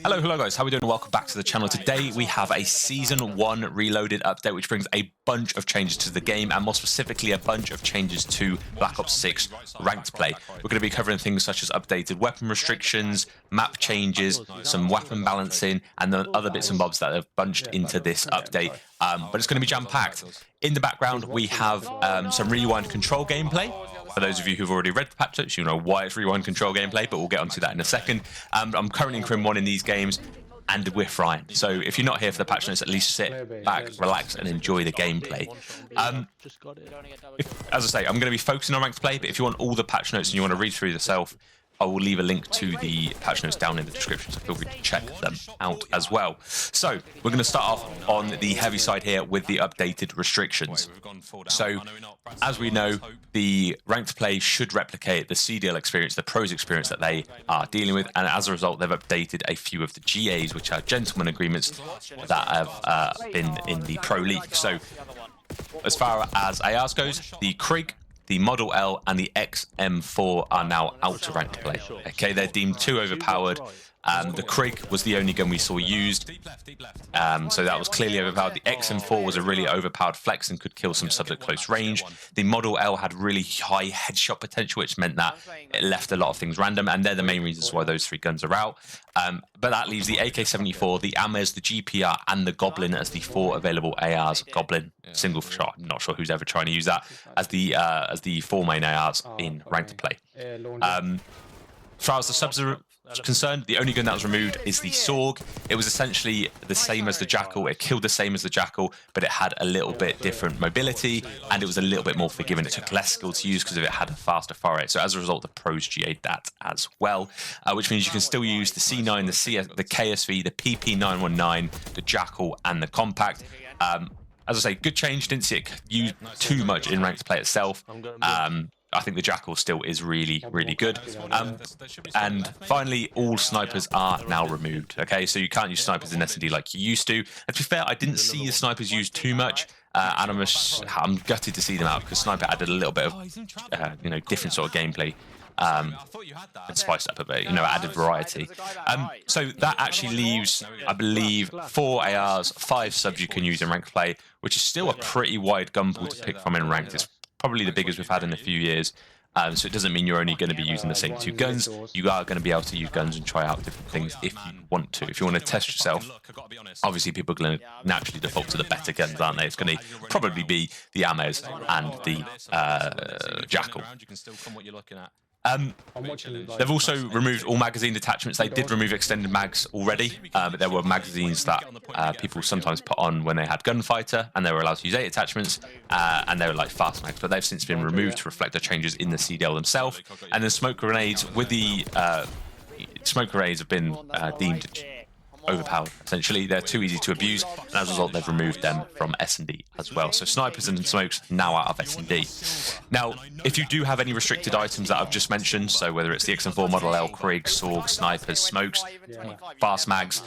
Hello guys, how are we doing? Welcome back to the channel. Today we have a Season 1 Reloaded update which brings a bunch of changes to the game and more specifically a bunch of changes to Black Ops 6 ranked play. We're going to be covering things such as updated weapon restrictions, map changes, some weapon balancing and then other bits and bobs that have bunched into this update. But it's going to be jam-packed. In the background we have some rewind control gameplay. For those of you who've already read the patch notes, you know why it's rewind control gameplay, but we'll get onto that in a second. I'm currently in Crim 1 in these games, and we're frying. So if you're not here for the patch notes, at least sit back, relax, and enjoy the gameplay. As I say, I'm going to be focusing on ranked play, but if you want all the patch notes and you want to read through yourself, I will leave a link to the patch notes down in the description, so feel free to check them out as well. So we're going to start off on the heavy side here with the updated restrictions. So as we know, the ranked play should replicate the CDL experience, the pros experience that they are dealing with, and as a result, they've updated a few of the GAs, which are gentleman agreements that have been in the Pro League. So as far as ARs goes, the Krig, the Model L and the XM4 are now out of ranked play. Okay, they're deemed too overpowered. The Krig was the only gun we saw used, so that was clearly overpowered. The XM4 was a really overpowered flex and could kill some subs at close range. The Model L had really high headshot potential, which meant that it left a lot of things random, and they're the main reasons why those three guns are out. But that leaves the AK-74, the AMES, the GPR, and the Goblin as the four available ARs. Goblin, single shot. I'm not sure who's ever trying to use that as the four main ARs in ranked play. As far as the subs are concerned, the only gun that was removed is the Sorg. It was essentially the same as the Jackal. It killed the same as the Jackal, but it had a little bit different mobility, and it was a little bit more forgiving. It took less skill to use because it had a faster fire rate. So as a result, the pros GA'd that as well, which means you can still use the C9, the KSV, the PP919, the Jackal, and the Compact. As I say, good change. Didn't see it used too much in ranked play itself. I think the Jackal still is really, really good. And finally, all snipers are now removed. Okay, so you can't use snipers in S&D like you used to. And to be fair, I didn't see the snipers used too much, and I'm gutted to see them out because sniper added a little bit of, different sort of gameplay. And spiced up a bit, added variety. So that actually leaves, I believe, 4 ARs, 5 subs you can use in ranked play, which is still a pretty wide gun pool to pick from in ranked. It's probably the biggest we've had in a few years. So it doesn't mean you're only going to be using the same 2 guns. You are going to be able to use guns and try out different things if you want to. If you want to test yourself, obviously people are going to naturally default to the better guns, aren't they? It's going to probably be the AMES and the Jackal. They've also removed all magazine attachments. They did remove extended mags already, but there were magazines that people sometimes put on when they had Gunfighter, and they were allowed to use 8 attachments, and they were like fast mags, but they've since been removed to reflect the changes in the CDL themselves. And then smoke grenades, with the smoke grenades have been deemed overpowered. Essentially, they're too easy to abuse, and as a result, they've removed them from S&D as well. So snipers and smokes now out of S&D. Now, if you do have any restricted items that I've just mentioned, so whether it's the XM4, Model L, Krig, Sorg, snipers, smokes, fast mags,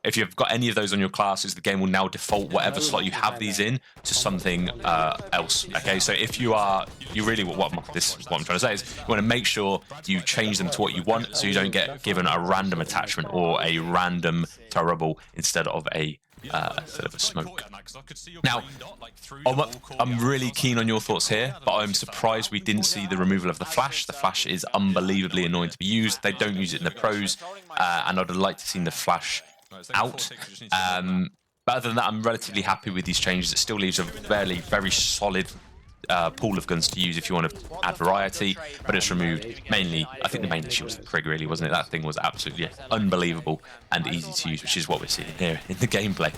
if you've got any of those on your classes, the game will now default whatever slot you have these in to something else. Okay, so if what I'm trying to say is you want to make sure you change them to what you want, so you don't get given a random attachment or a random turret instead of a smoke. Now, I'm really keen on your thoughts here, but I'm surprised we didn't see the removal of the flash. The flash is unbelievably annoying to be used. They don't use it in the pros, and I'd like to see the flash out. But other than that, I'm relatively happy with these changes. It still leaves a very, very solid pool of guns to use if you want to add variety, but it's removed mainly. I think the main issue was the Krig, really, wasn't it? That thing was absolutely unbelievable and easy to use, which is what we're seeing here in the gameplay.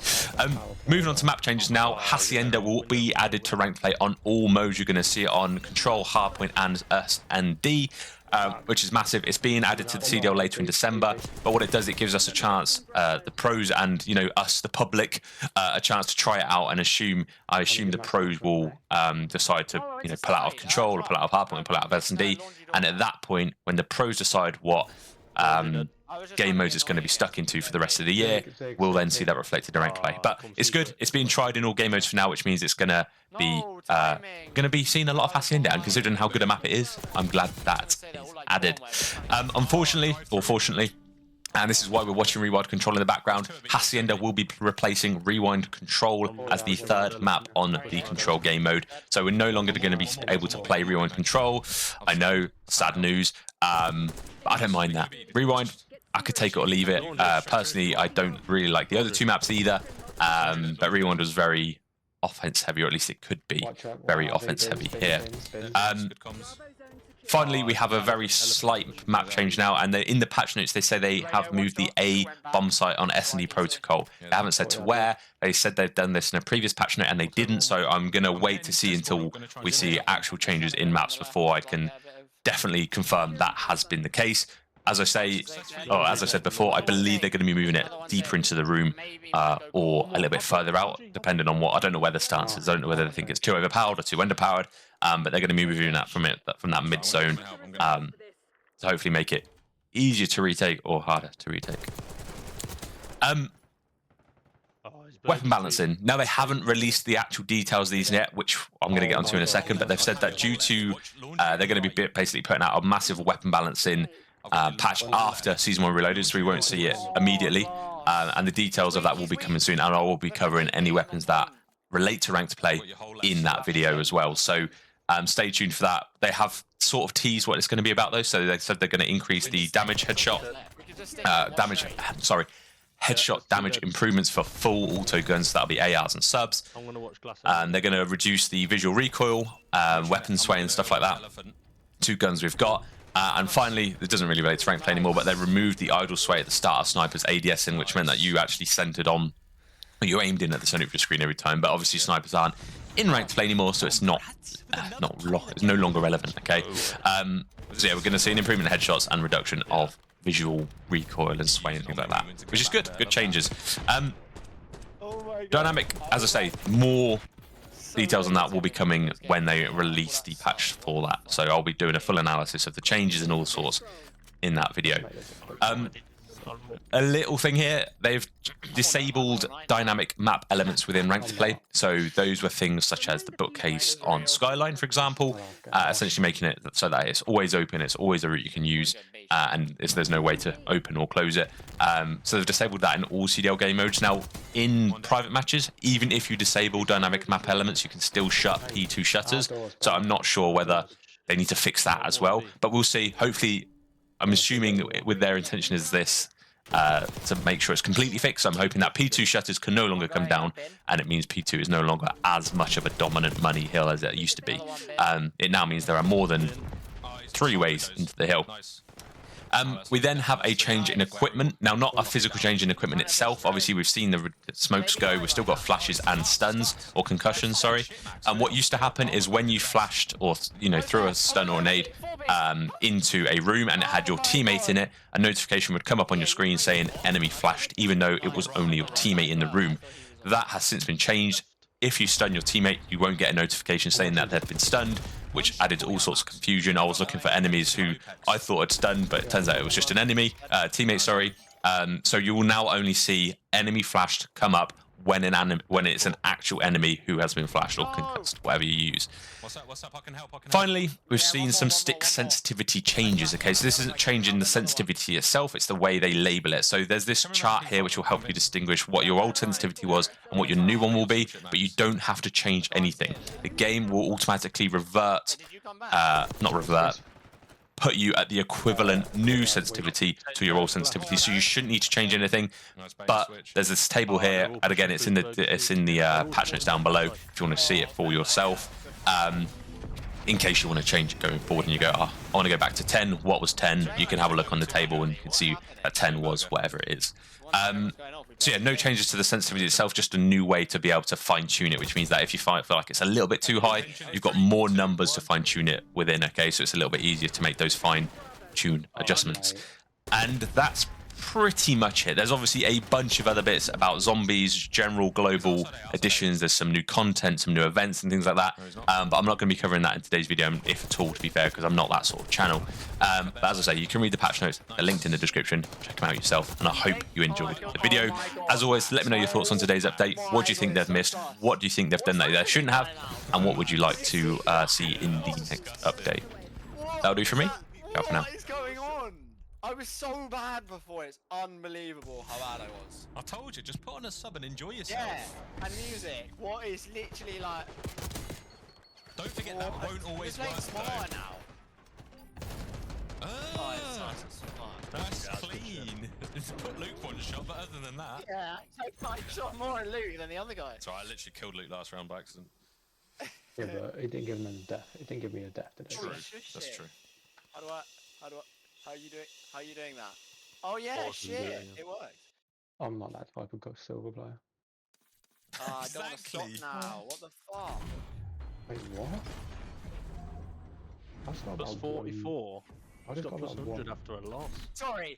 Moving on to map changes now. Hacienda will be added to ranked play on all modes. You're going to see it on Control, Hardpoint, and S&D. Which is massive. It's being added to the CDL later in December, but what it does, it gives us a chance, the pros and us, the public, a chance to try it out and I assume the pros will decide to pull out of Control or pull out of Hardpoint and pull out of S&D, and at that point, when the pros decide what game modes it's going to be stuck into for the rest of the year, we'll then see that reflected in ranked play. But it's good. It's being tried in all game modes for now, which means it's going to be seeing a lot of Hacienda, and considering how good a map it is, I'm glad that is added. Unfortunately, or fortunately, And this is why we're watching Rewind Control in the background. Hacienda will be replacing Rewind Control as the third map on the Control game mode. So we're no longer going to be able to play Rewind Control. I know, sad news, but I don't mind that. Rewind, I could take it or leave it. Personally, I don't really like the other two maps either, but Rewind was very offense heavy, or at least it could be very offense heavy here. Finally, we have a very slight map change now, and in the patch notes, they say they have moved the A bomb site on S&D protocol. They haven't said to where. They said they've done this in a previous patch note, and they didn't, so I'm going to wait to see until we see actual changes in maps before I can definitely confirm that has been the case. As I said before, I believe they're going to be moving it deeper into the room or a little bit further out, depending on what. I don't know where the stance is. I don't know whether they think it's too overpowered or too underpowered, but they're going to be moving that from that mid zone to hopefully make it easier to retake or harder to retake. Weapon balancing. Now, they haven't released the actual details of these yet, which I'm going to get onto in a second, but they've said that due to they're going to be basically putting out a massive weapon balancing patch after Season 1 Reloaded, so we won't see it immediately. And the details of that will be coming soon, and I will be covering any weapons that relate to ranked play in that video as well. So stay tuned for that. They have sort of teased what it's going to be about, though. So they said they're going to increase the headshot damage improvements for full auto guns. So that'll be ARs and subs. And they're going to reduce the visual recoil, weapon sway, and stuff like that. 2 guns we've got. And finally, it doesn't really relate to rank play anymore, but they removed the idle sway at the start of Sniper's ADSing, which meant that you actually centered on, you aimed in at the center of your screen every time. But obviously, snipers aren't in ranked play anymore, so it's it's no longer relevant. Okay, so yeah, we're going to see an improvement in headshots and reduction of visual recoil and sway and things like that, which is good. Good changes. Dynamic, as I say, more details on that will be coming when they release the patch for that. So I'll be doing a full analysis of the changes and all sorts in that video. A little thing here, they've disabled dynamic map elements within ranked play. So those were things such as the bookcase on Skyline, for example, essentially making it so that it's always open, it's always a route you can use, and there's no way to open or close it. So they've disabled that in all CDL game modes. Now, in private matches, even if you disable dynamic map elements, you can still shut P2 shutters. So I'm not sure whether they need to fix that as well, but we'll see. Hopefully, I'm assuming with their intention is this, to make sure it's completely fixed. I'm hoping that P2 shutters can no longer come down, and it means P2 is no longer as much of a dominant money hill as it used to be. It now means there are more than 3 ways into the hill. We then have a change in equipment. Now, not a physical change in equipment itself. Obviously, we've seen the smokes go. We've still got flashes and stuns, or concussions, sorry. And what used to happen is when you flashed or threw a stun or a nade into a room and it had your teammate in it, a notification would come up on your screen saying enemy flashed, even though it was only your teammate in the room. That has since been changed. If you stun your teammate, you won't get a notification saying that they've been stunned, which added all sorts of confusion. I was looking for enemies who I thought had stunned, but it turns out it was just an teammate, sorry. So you will now only see enemy flashed come up when it's an actual enemy who has been flashed or concussed, whatever you use. What's up? I can help. Finally, we've seen some stick sensitivity changes. Okay, so this isn't changing the sensitivity itself, it's the way they label it. So there's this chart here which will help you distinguish what your old sensitivity was and what your new one will be, but you don't have to change anything. The game will automatically put you at the equivalent new sensitivity to your old sensitivity, so you shouldn't need to change anything. But there's this table here, and again, it's in the patch notes down below if you want to see it for yourself. In case you want to change it going forward and you go, I want to go back to 10, what was 10? You can have a look on the table and you can see that 10 was whatever it is. So yeah, no changes to the sensitivity itself, just a new way to be able to fine-tune it, which means that if you feel like it's a little bit too high, you've got more numbers to fine-tune it within, okay? So it's a little bit easier to make those fine-tune adjustments. And that's pretty much it. There's obviously a bunch of other bits about zombies, general global additions. There's some new content, some new events and things like that. But I'm not going to be covering that in today's video, if at all, to be fair, because I'm not that sort of channel. But as I say, you can read the patch notes. They're linked in the description. Check them out yourself. And I hope you enjoyed the video. As always, let me know your thoughts on today's update. What do you think they've missed? What do you think they've done that they shouldn't have? And what would you like to see in the next update? That'll do for me. Ciao for now. I was so bad before. It's unbelievable how bad I was. I told you, just put on a sub and enjoy yourself. Yeah, and music. What is literally like? Don't forget that won't always You're work playing though. smaller now. Ah, Oh, it's nice as fuck. that's Yeah, clean. It's put Luke one shot, but other than that, Yeah, I shot more at Luke than the other guy. so I literally killed Luke last round by accident. Yeah, but it didn't give him a death. It didn't give me a death today. True, Shush that's it. true. How are you doing? How are you doing that? Oh yeah, Awesome shit, doing it. it worked. I'm not that type of ghost silver player. I don't want to Exactly. stop now. What the fuck? Wait, what? I just got Plus about 44. I just Got got plus about 100 one. after a loss. Sorry,